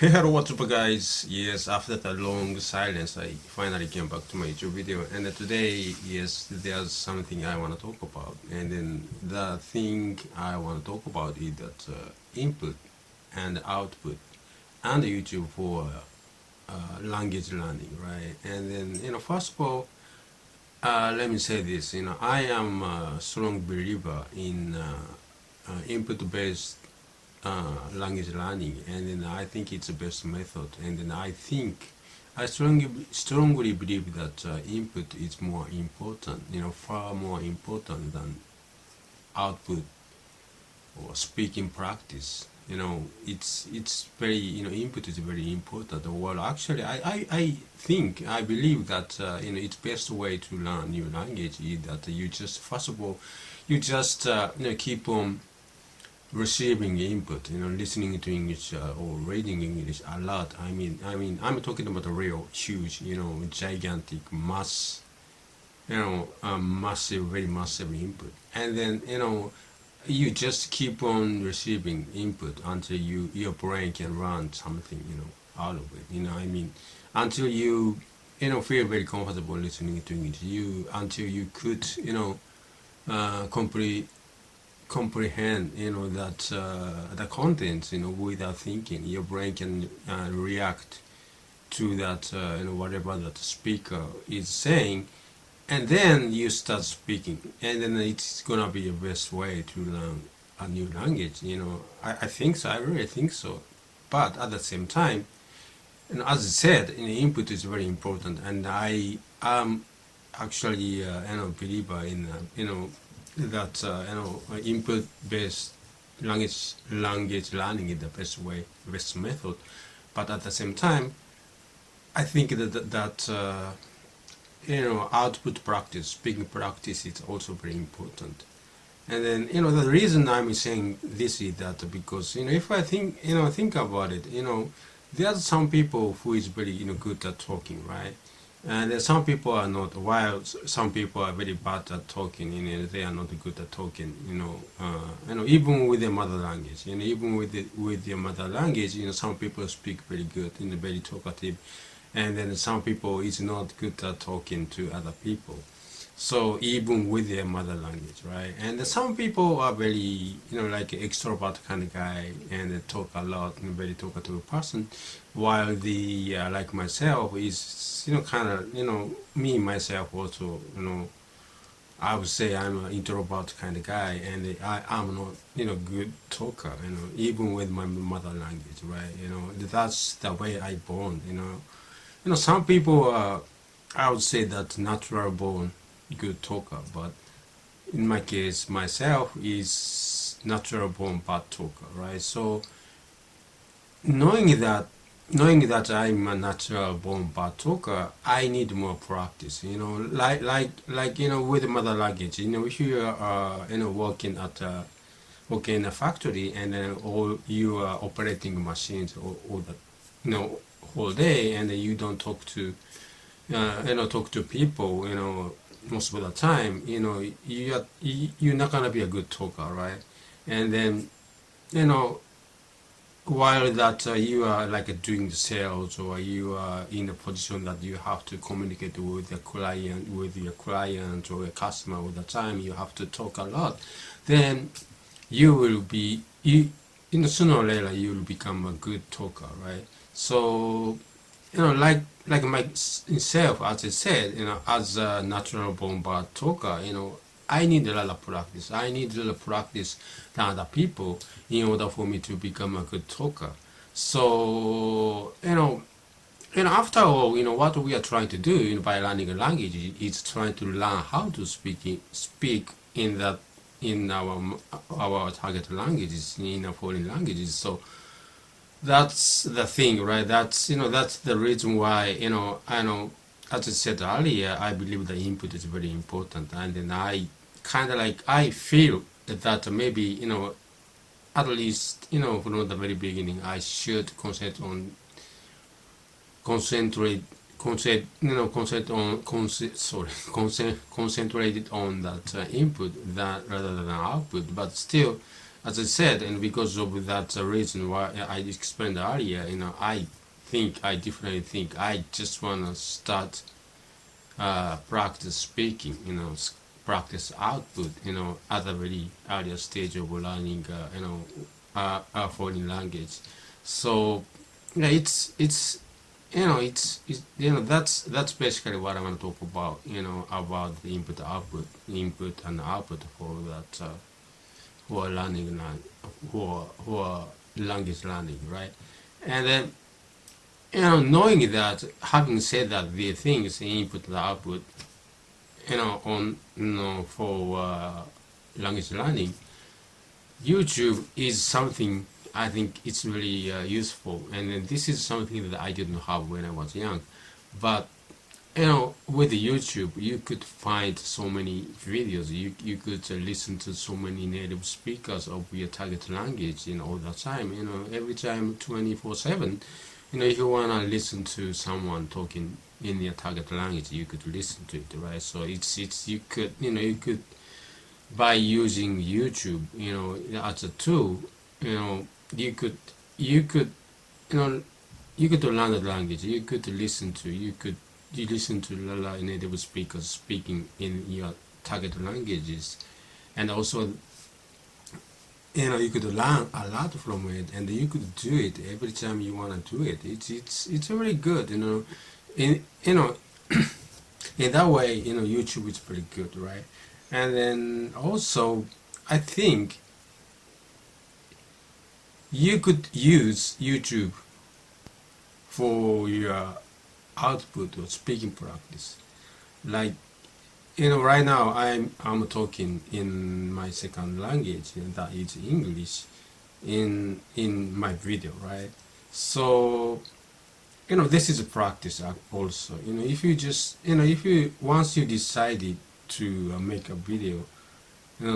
Hey, hello, what's up, guys? Yes, after that long silence, I finally came back to my YouTube video, and today, yes, there's something I want to talk about, and then the thing I want to talk about is that input and output and YouTube for language learning, right? And then, first of all, let me say this, I am a strong believer in input-based language learning, and then I think it's the best method. And then I strongly believe that input is more important, far more important than output or speaking practice. It's very, input is very important. Well, actually, I believe that it's best way to learn new language is that you just first of all you just keep on receiving input, listening to English or reading English a lot. I'm talking about a real huge, gigantic mass, massive, very massive input, and then you just keep on receiving input until your brain can run something, out of it. Until feel very comfortable listening to English. Until you could, complete comprehend that the contents without thinking your brain can react to that whatever that speaker is saying, and then you start speaking, and then it's gonna be the best way to learn a new language. I think so. I really think so. But at the same time, as I said, input is very important, and I am actually believer in that input based language learning is the best way, best method. But at the same time, I think that output practice, speaking practice is also very important. And then the reason I'm saying this is that because if I think about it, there are some people who is very good at talking, right? And some people are not. While some people are very bad at talking, they are not good at talking. Even with their mother language, even with your mother language, some people speak very good, very talkative, and then some people is not good at talking to other people. So even with their mother language, right? And some people are very, like extrovert kind of guy, and they talk a lot, very talkative person, while the like myself is, kind of, me myself also, I would say I'm an introvert kind of guy, and I'm not, good talker, even with my mother language, right? That's the way I born, some people are, I would say that natural born good talker, but in my case, myself is natural born bad talker, right? So knowing that knowing that I'm a natural born bad talker, I need more practice. With mother language. If you are working in a factory, and then all you are operating machines all the whole day, and then you don't talk to people, most of the time, you're not gonna be a good talker, right? And then, you know, while that you are like doing the sales, or you are in a position that you have to communicate with your client or a customer all the time, you have to talk a lot. Then you will be you sooner or later you will become a good talker, right? So like myself, as I said, as a natural born bad talker, I need a lot of practice. I need a lot of practice than other people in order for me to become a good talker. So after all, what we are trying to do, by learning a language is trying to learn how to speak in that in our target languages, in our foreign languages. So that's the thing, right? That's the reason why, I know, as I said earlier, I believe the input is very important, and then I kind of like I feel that maybe at least from the very beginning I should concentrate concentrate concentrate on concentrated on that input that rather than output. But still, as I said, and because of that reason why I explained earlier, I definitely think I just want to start practice speaking, practice output, at a very earlier stage of learning, a foreign language. So yeah, that's basically what I want to talk about, about the input and output for that who are learning, who are language learning, right? And then knowing that, having said that, the things input and output, for language learning, YouTube is something I think it's really useful, and then this is something that I didn't have when I was young. But with YouTube, you could find so many videos. You could listen to so many native speakers of your target language, all the time. Every time, 24/7. If you wanna listen to someone talking in your target language, you could listen to it, right? So it's you could by using YouTube, as a tool, you could you could you know you could learn the language. You listen to native speakers speaking in your target languages, and also you could learn a lot from it, and you could do it every time you want to do it. It's very good, in in that way. YouTube is pretty good, right? And then also, I think you could use YouTube for your output or speaking practice. Like, right now I'm talking in my second language, that is English, in my video, right? So this is a practice also. If you just if you once you decided to make a video,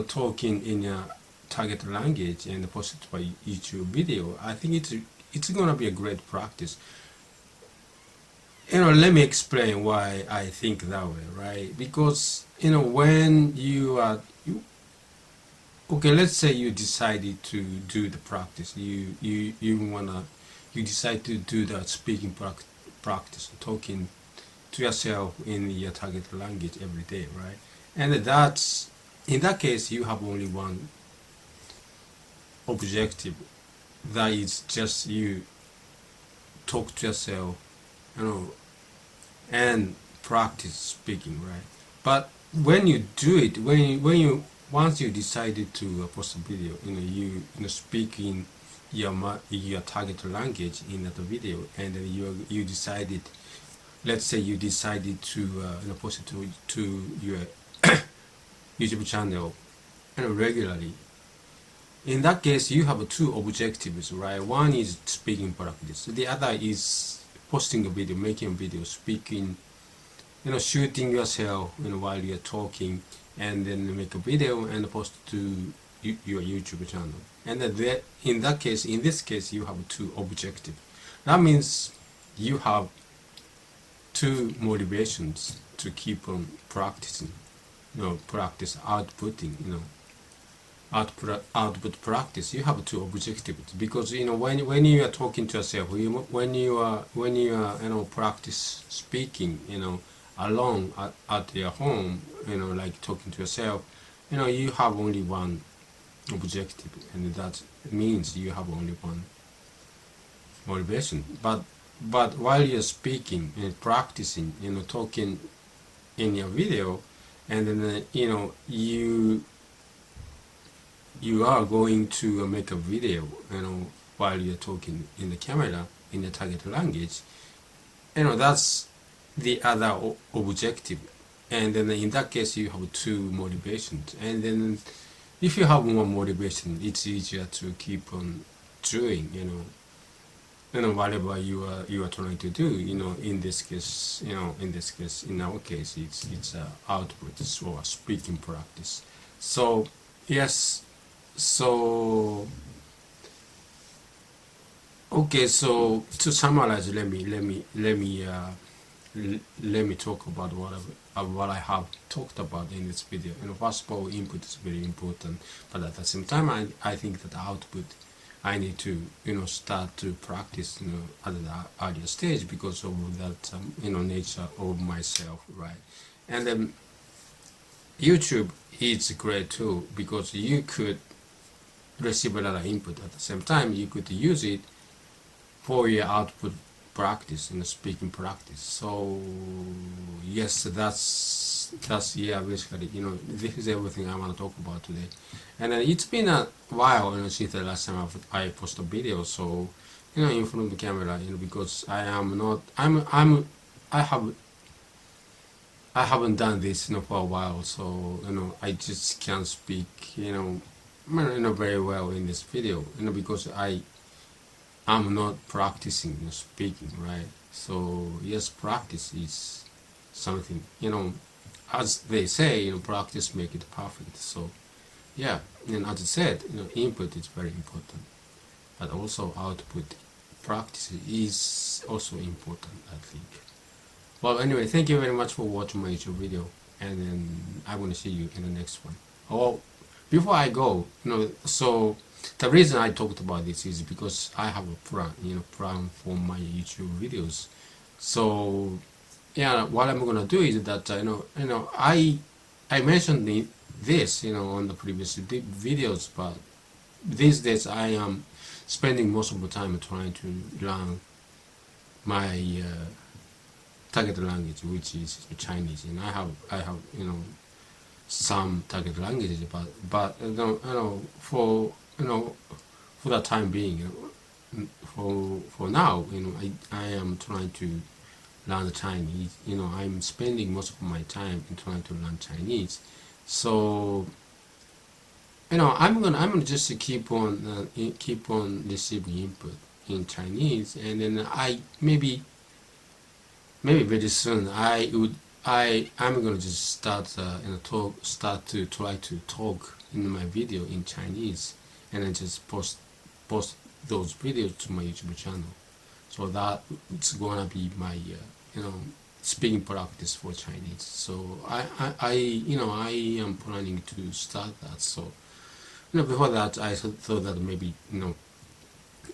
talking in your target language and post it by YouTube video, I think it's gonna be a great practice. Let me explain why I think that way, right? Because when okay, let's say you decided to do the practice, you decide to do that speaking practice, talking to yourself in your target language every day, right? And that's in that case you have only one objective, that is just you talk to yourself, and practice speaking, right? But when you do it, when you once you decided to post a video, you speak in your target language in that video, and then you decided, let's say you decided to post it to your YouTube channel regularly. In that case, you have two objectives, right? One is speaking practice. The other is posting a video, making a video, speaking, shooting yourself, while you're talking, and then make a video and post to your YouTube channel. And then in this case, you have two objectives. That means you have two motivations to keep on practicing, practice outputting, output practice. You have two objectives, because when you are talking to yourself, when you are practice speaking, alone at your home, like talking to yourself, you have only one objective, and that means you have only one motivation. But while you're speaking and practicing, talking in your video, and then you are going to make a video, while you're talking in the camera in the target language, that's the other objective. And then in that case, you have two motivations. And then if you have one motivation, it's easier to keep on doing, whatever you are trying to do. In this case, in our case, it's output, so speaking practice. So yes. So okay, so to summarize, let me let me talk about what I have talked about in this video. First of all, input is very important, but at the same time, I think that the output, I need to start to practice at the earlier stage, because of that nature of myself, right? And then YouTube is a great tool, because you could receive a lot of input. At the same time, you could use it for your output practice, speaking practice. So yes, that's yeah, basically this is everything I want to talk about today. And it's been a while since the last time I posted a video, so in front of the camera, because I haven't done this for a while, so I just can't speak very well in this video, because I'm not practicing speaking, right? So yes, practice is something, as they say, practice make it perfect. So yeah, and as I said, input is very important, but also output practice is also important, I think. Well, anyway, thank you very much for watching my YouTube video, and then I'm going to see you in the next one. Oh, before I go, so the reason I talked about this is because I have a plan for my YouTube videos. So yeah, what I'm going to do is that I mentioned this on the previous videos, but these days I am spending most of the time trying to learn my target language, which is Chinese, and I have some target languages, but for for the time being, for now, I am trying to learn Chinese. I'm spending most of my time in trying to learn Chinese. So I'm gonna just keep on receiving input in Chinese, and then I maybe very soon I'm gonna just start to try to talk in my video in Chinese, and then just post those videos to my YouTube channel. So that it's gonna be my speaking practice for Chinese. So I am planning to start that. So before that, I thought that maybe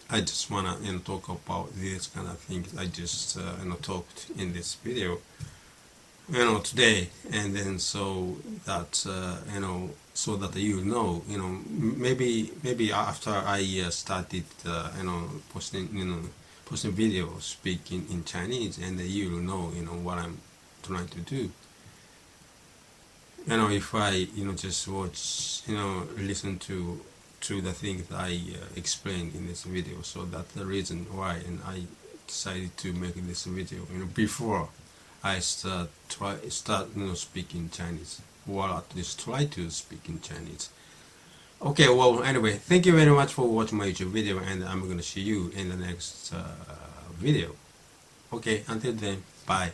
I just wanna talk about this kind of things I just talked in this video today, and then so that so that maybe after I started posting videos speaking in Chinese, and you will know what I'm trying to do. If I just watch listen to the things I explained in this video. So that's the reason why, and I decided to make this video before I start speaking Chinese, or at least try to speak in Chinese. Okay, well, anyway, thank you very much for watching my YouTube video, and I'm gonna see you in the next video. Okay, until then, bye.